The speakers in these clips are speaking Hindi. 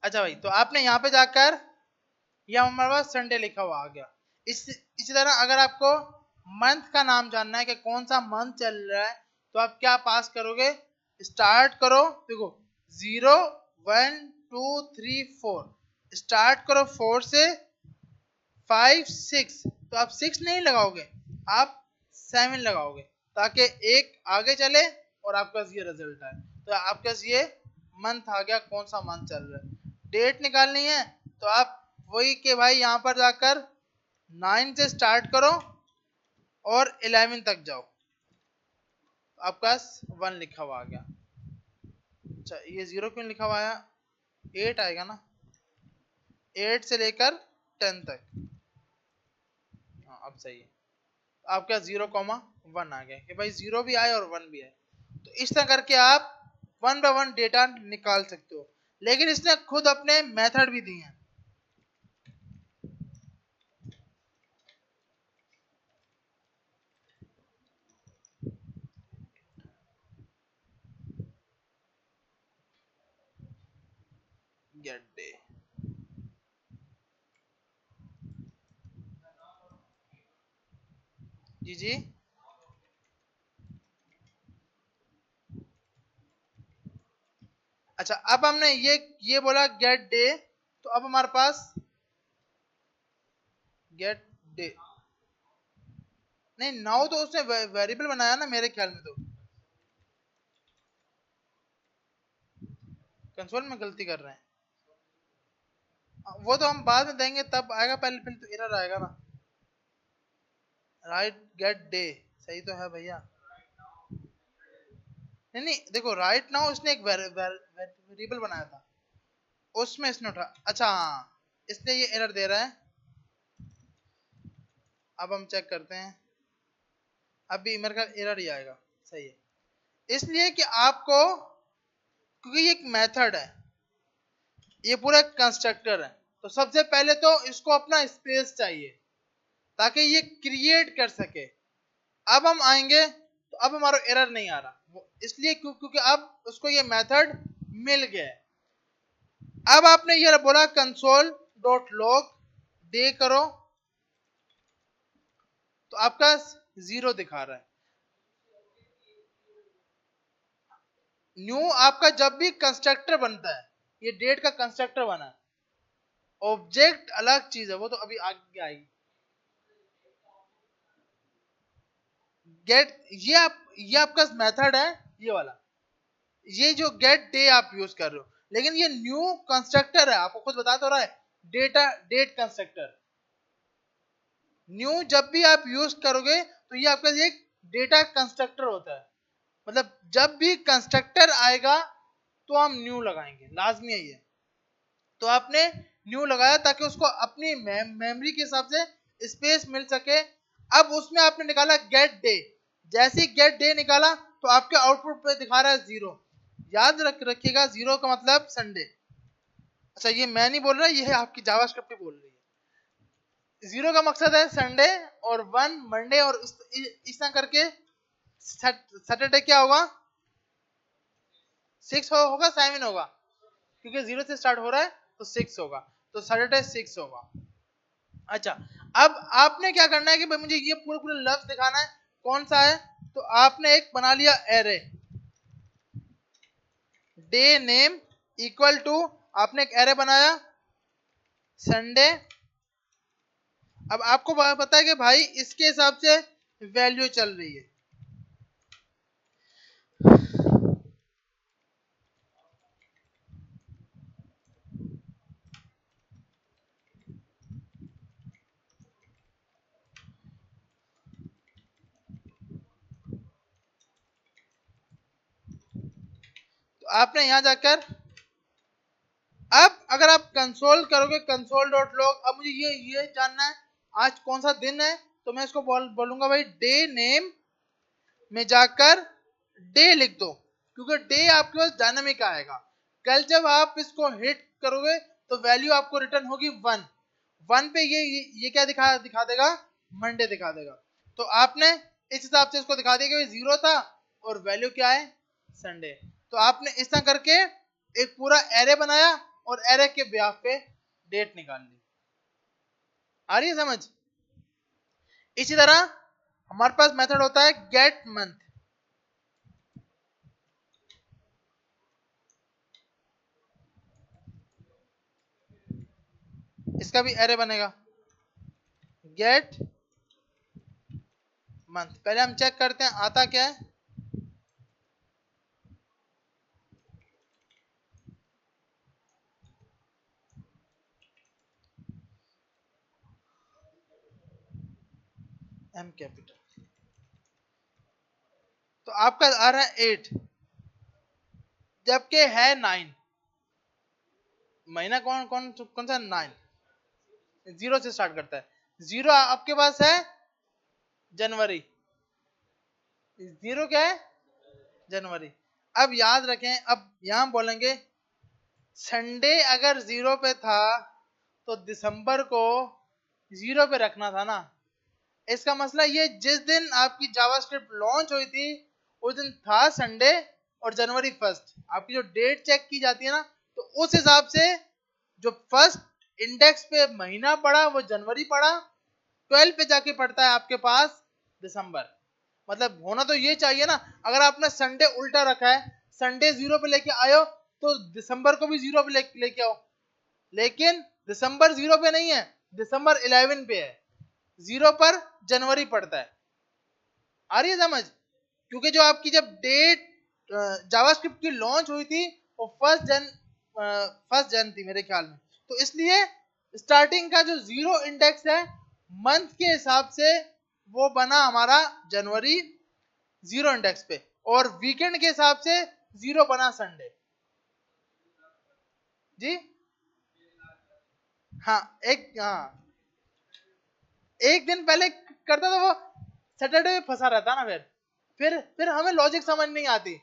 अच्छा भाई, तो आपने यहाँ पे जाकर ये हमारे पास संडे लिखा हुआ आ गया। इसी तरह अगर आपको मंथ का नाम जानना है कि कौन सा मंथ चल रहा है, तो आप क्या पास करोगे, स्टार्ट करो, देखो 0 1 2 3 4, स्टार्ट करो 4 से 5 6, तो आप 6 नहीं लगाओगे, आप 7 लगाओगे ताकि एक आगे चले और आपका ये रिजल्ट आए। तो आपका ये मंथ आ गया, कौन सा मंथ चल रहा है। डेट निकालनी है तो आप वही के भाई यहाँ पर जाकर 9 से स्टार्ट करो और 11 तक जाओ, आपका 1 लिखा हुआ आ गया। अच्छा, ये 0 क्यों लिखा हुआ आया, 8 आएगा ना, 8 से लेकर 10 तक। हाँ, अब सही है। आपका 0,1 आ गया कि भाई 0 भी आए और 1 भी आए। तो इस तरह करके आप 1 बाय 1 डेटा निकाल सकते हो, लेकिन इसने खुद अपने मेथड भी दिए हैं। गेट डे, जी जी। अच्छा, अब हमने ये बोला गेट डे, तो अब हमारे पास गेट डे नहीं, नाउ तो उसने वेरिएबल बनाया ना मेरे ख्याल में, तो कंसोल में गलती कर रहे हैं। वो तो हम बाद में देंगे, तब आएगा, पहले तो एरर आएगा ना। राइट गेट डे सही तो है भैया। नहीं नहीं, देखो राइट नाउ इसने एक वेरिएबल बनाया था, उसमें इसने उठा, अच्छा हाँ, इसलिए ये एरर दे रहा है। अब हम चेक करते हैं, अभी मेरे ख्याल एरर ही आएगा, सही है। इसलिए कि आपको, क्योंकि ये एक मेथड है, ये पूरा कंस्ट्रक्टर है, तो सबसे पहले तो इसको अपना स्पेस चाहिए ताकि ये क्रिएट कर सके। अब हम आएंगे तो अब हमारा एरर नहीं आ रहा, इसलिए क्योंकि अब उसको ये मेथड मिल गया। अब आपने ये बोला कंसोल डॉट लॉग डे करो, तो आपका 0 दिखा रहा है। न्यू आपका जब भी कंस्ट्रक्टर बनता है, ये डेट का कंस्ट्रक्टर बना है, ऑब्जेक्ट अलग चीज है, वो तो अभी आगे आएगी। गेट, ये आपका मेथड है, ये वाला, ये जो गेट डे आप यूज कर रहे हो, लेकिन ये न्यू कंस्ट्रक्टर है, आपको खुद बता तो रहा है, डेटा डेट कंस्ट्रक्टर। न्यू जब भी आप यूज करोगे तो ये आपका एक डेटा कंस्ट्रक्टर होता है, मतलब जब भी कंस्ट्रक्टर आएगा तो हम न्यू लगाएंगे, लाजमी है ये। तो आपने न्यू लगाया ताकि उसको अपनी मेमोरी के हिसाब से स्पेस मिल सके। अब उसमें आपने निकाला गेट डे, जैसे ही गेट डे निकाला तो आपके आउटपुट पे दिखा रहा है 0। याद रखिएगा 0 का मतलब संडे। अच्छा, ये मैं नहीं बोल रहा, ये है आपकी जावास्क्रिप्ट ही बोल रही है। 0 का मकसद है संडे, और 1 मंडे, और इस तरह करके सैटरडे क्या होगा, 6 होगा, 7 होगा, क्योंकि 0 से स्टार्ट हो रहा है तो 6 होगा, तो सैटरडे 6 होगा। अच्छा, अब आपने क्या करना है कि भाई मुझे ये पूरे पूरे लफ्ज दिखाना है, कौन सा है, तो आपने एक बना लिया array, day name equal to, आपने एक एरे बनाया संडे। अब आपको पता है कि भाई इसके हिसाब से वैल्यू चल रही है। तो आपने यहां जाकर, अब अगर आप कंसोल करोगे कंसोल डॉट लॉग, अब मुझे ये जानना है आज कौन सा दिन है, तो मैं इसको बोलूंगा भाई डे नेम में जाकर डे लिख दो, क्योंकि डे आपके पास डायनामिक आएगा। कल जब आप इसको हिट करोगे तो वैल्यू आपको रिटर्न होगी 1। 1 पे ये क्या दिखा देगा, मंडे दिखा देगा। तो आपने इस हिसाब से इसको दिखा दिया कि 0 था और वैल्यू क्या है, संडे। तो आपने इस तरह करके एक पूरा एरे बनाया और एरे के ब्याह पे डेट निकाल ली। आ रही है समझ? इसी तरह हमारे पास मेथड होता है गेट मंथ। इसका भी एरे बनेगा गेट मंथ। पहले हम चेक करते हैं आता क्या है। M capital. तो आपका आ रहा है 8 जबकि है 9। महीना कौन कौन कौन सा? 9। 0 से स्टार्ट करता है। 0 आपके पास है जनवरी। 0 क्या है? जनवरी। अब याद रखें, अब यहां बोलेंगे संडे अगर 0 पे था तो दिसंबर को 0 पे रखना था ना। इसका मसला ये जिस दिन आपकी जावास्क्रिप्ट लॉन्च हुई थी उस दिन था संडे और जनवरी 1। आपकी जो डेट चेक की जाती है ना, तो उस हिसाब से जो फर्स्ट इंडेक्स पे महीना पड़ा वो जनवरी पड़ा, 12 पे जाके पड़ता है आपके पास दिसंबर। मतलब होना तो ये चाहिए ना, अगर आपने संडे उल्टा रखा है, संडे 0 पे लेके आयो तो दिसंबर को भी 0 पे लेके आओ। लेकिन दिसंबर 0 पे नहीं है, दिसंबर 11 पे है, 0 पर जनवरी पड़ता है। आ रही है समझ? क्योंकि जो आपकी जब डेट जावास्क्रिप्ट की लॉन्च हुई थी वो फर्स्ट जन थी मेरे ख्याल में, तो इसलिए स्टार्टिंग का जो 0 इंडेक्स है मंथ के हिसाब से वो बना हमारा जनवरी 0 इंडेक्स पे, और वीकेंड के हिसाब से 0 बना संडे। जी हाँ, एक दिन पहले करता तो वो सैटरडे में फंसा रहता ना। फिर हमें लॉजिक समझ नहीं आती।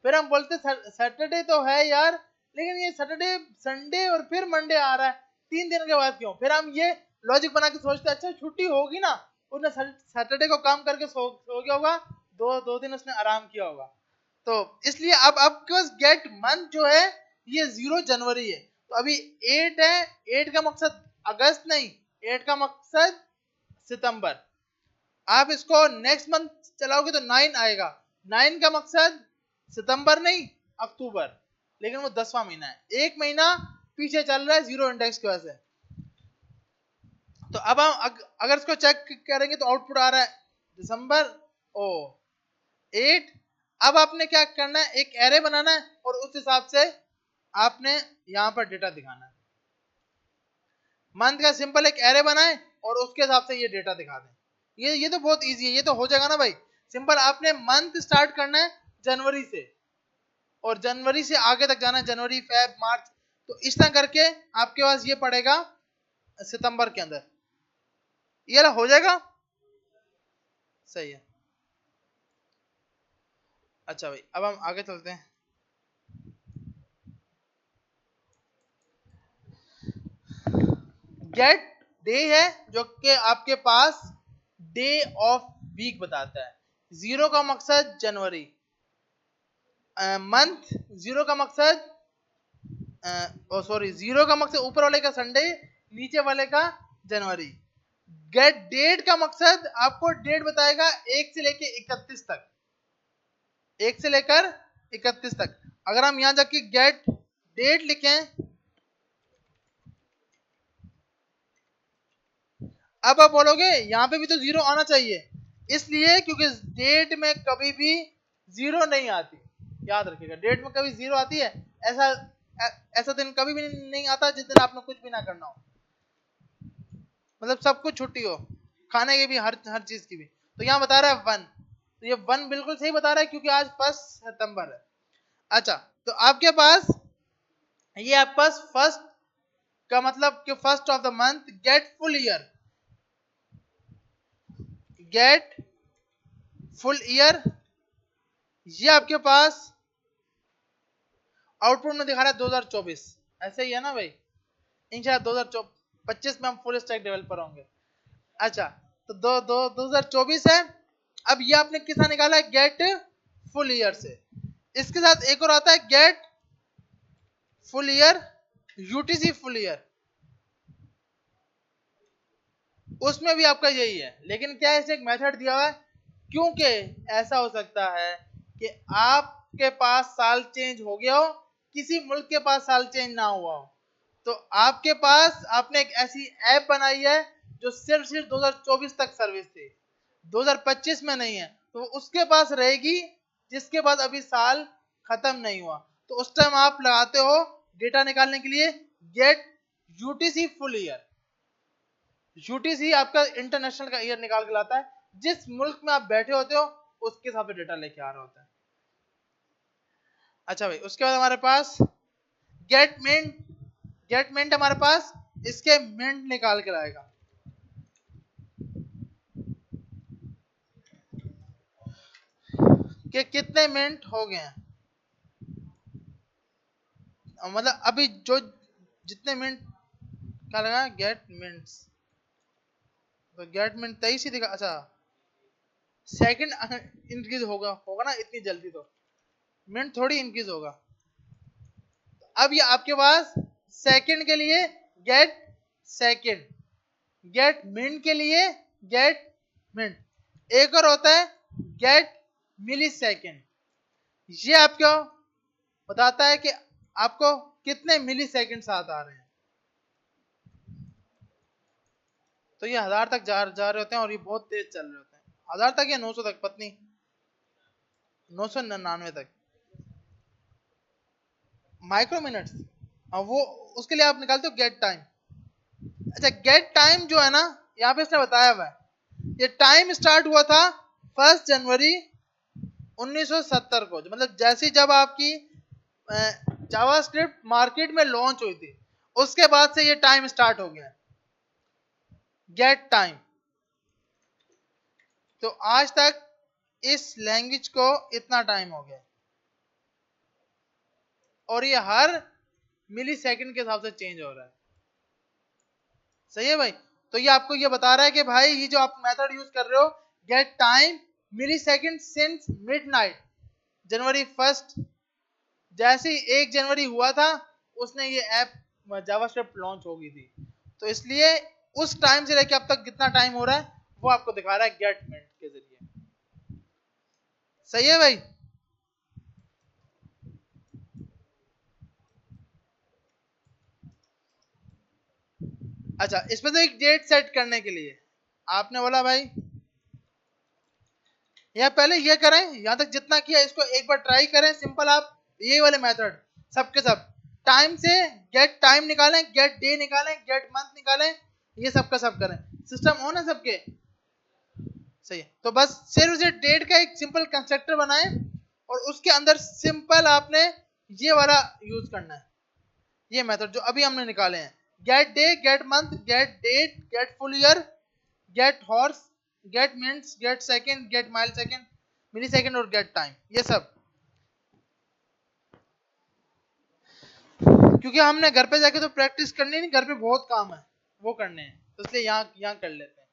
फिर हम बोलते सैटरडे तो है यार, लेकिन ये सैटरडे संडे और फिर मंडे आ रहा है, 3 दिन के बाद क्यों? फिर हम ये लॉजिक बना के सोचते अच्छा छुट्टी होगी ना, उसने सैटरडे को काम करके सो गया होगा, दो दिन उसने आराम किया होगा। तो इसलिए अब आपके पास गेट मंथ जो है ये 0 जनवरी है। तो अभी 8 है, 8 का मकसद अगस्त नहीं, 8 का मकसद सितंबर। आप इसको नेक्स्ट मंथ चलाओगे तो 9 आएगा, 9 का मकसद सितंबर नहीं अक्टूबर, लेकिन वो 10वां महीना है, एक महीना पीछे चल रहा है 0 इंडेक्स की वजह से। तो अब हम अगर इसको चेक करेंगे तो आउटपुट आ रहा है दिसंबर 8। अब आपने क्या करना है, एक एरे बनाना है और उस हिसाब से आपने यहां पर डेटा दिखाना है। मंथ का सिंपल एक एरे बनाए और उसके हिसाब से ये डेटा दिखा दें। ये तो बहुत इजी है, ये तो हो जाएगा ना भाई। सिंपल आपने मंथ स्टार्ट करना है जनवरी से और जनवरी से आगे तक जाना है, जनवरी फेब मार्च। तो इस तरह करके आपके पास ये पड़ेगा सितंबर के अंदर, ये हो जाएगा। सही है। अच्छा भाई अब हम आगे चलते हैं। गेट डे है जो कि आपके पास डे ऑफ वीक बताता है। 0 का मकसद जनवरी, मंथ 0 का मकसद सॉरी 0 का मकसद ऊपर वाले का संडे, नीचे वाले का जनवरी। गेट डेट का मकसद आपको डेट बताएगा 1 से लेकर 31 तक, 1 से लेकर 31 तक। अगर हम यहां जाके गेट डेट लिखें, अब आप बोलोगे यहां पे भी तो 0 आना चाहिए, इसलिए क्योंकि डेट में कभी भी 0 नहीं आती। याद रखिएगा डेट में कभी 0 आती है, ऐसा ऐसा दिन कभी भी नहीं आता जिस दिन आपने कुछ भी ना करना हो, मतलब सब कुछ छुट्टी हो, खाने की भी, हर चीज की भी। तो यहाँ बता रहा है 1, तो ये 1 बिल्कुल सही बता रहा है क्योंकि आज 1 सितंबर है। अच्छा तो आपके पास ये आपके पास फर्स्ट का मतलब कि first of the month gate full year, gate full year, ये आपके पास आउटपुट में दिखा रहा है 2024। ऐसे ही है ना भाई, इंशाल्लाह 2025 में हम फुल स्टैक डेवलपर होंगे। अच्छा तो 2024 है। अब ये आपने किसका निकाला है, गेट फुल ईयर से। इसके साथ एक और आता है gate full year UTC full year, उसमें भी आपका यही है, लेकिन क्या है, इसे एक मेथड दिया हुआ है, क्योंकि ऐसा हो सकता है कि आपके पास साल चेंज हो गया हो, किसी मुल्क के पास साल चेंज ना हुआ हो, तो आपके पास आपने एक ऐसी ऐप बनाई है जो सिर्फ 2024 तक सर्विस थी, 2025 में नहीं है, तो उसके पास रहेगी जिसके पास अभी साल खत्म नहीं हुआ। तो उस टाइम आप लगाते हो डेटा निकालने के लिए get UTC full year. UTC आपका इंटरनेशनल का ईयर निकाल के लाता है, जिस मुल्क में आप बैठे होते हो उसके हिसाब से डेटा लेके आ रहा होता है। अच्छा भाई, उसके बाद हमारे पास गेट मिंट, गेट मिंट हमारे पास इसके मिंट निकाल के लाएगा, कि कितने मिनट हो गए हैं, मतलब अभी जो जितने मिनट क्या लगा, गेट मिनट्स, तो गेट मिनट 23 ही दिखा। अच्छा, सेकंड इंक्रीज होगा होगा ना इतनी जल्दी, तो मिनट थोड़ी इंक्रीज होगा। अब ये आपके पास सेकंड के लिए गेट सेकंड, गेट मिनट के लिए गेट मिनट, एक और होता है गेट मिली सेकेंड। ये आपको बताता है कि आपको कितने मिली सेकेंड साथ आ रहे हैं। तो ये 1000 तक जा रहे होते हैं और ये बहुत तेज चल रहे होते हैं, 1000 तक या 900 तक, पत्नी 999 तक माइक्रो मिनट्स। वो उसके लिए आप निकालते हो गेट टाइम। अच्छा, गेट टाइम जो है ना, यहाँ पे इसने बताया हुआ है, ये टाइम स्टार्ट हुआ था 1 जनवरी 1970 को, मतलब जैसे जब आपकी जावास्क्रिप्ट मार्केट में लॉन्च हुई थी, उसके बाद से ये टाइम स्टार्ट हो गया, गेट टाइम। तो आज तक इस लैंग्वेज को इतना टाइम हो गया, और ये हर मिली सेकेंड के हिसाब से चेंज हो रहा है। सही है भाई। तो ये आपको ये बता रहा है कि भाई ये जो आप मेथड यूज कर रहे हो, गेट टाइम मिली सेकेंड सिंस मिडनाइट January 1, जैसे ही 1 जनवरी हुआ था उसने ये ऐप जावास्क्रिप्ट लॉन्च हो गई थी, तो इसलिए उस टाइम से लेके अब तक कितना टाइम हो रहा है वो आपको दिखा रहा है गेट मिनट के जरिए। सही है भाई। अच्छा, स्पेसिफिक डेट सेट करने के लिए आपने बोला भाई, या पहले ये करें, यहां तक जितना किया इसको एक बार ट्राई करें, सिंपल आप ये वाले मेथड सबके सब टाइम से गेट टाइम निकालें, गेट डे निकालें, गेट मंथ निकालें, ये सबका सब करें, सिस्टम ऑन है सबके। सही है, तो बस सिर्फ उसे डेट का एक सिंपल कंस्ट्रक्टर बनाएं और उसके अंदर सिंपल आपने ये वाला यूज करना है, ये मेथड जो अभी हमने निकाले हैं, get day, get month, get date, get full year, get hours, get minutes, get second, get millisecond, millisecond और गेट टाइम, ये सब। क्योंकि हमने घर पे जाके तो प्रैक्टिस करनी नहीं, घर पे बहुत काम है वो करने हैं, तो इसलिए यहाँ यहाँ कर लेते हैं।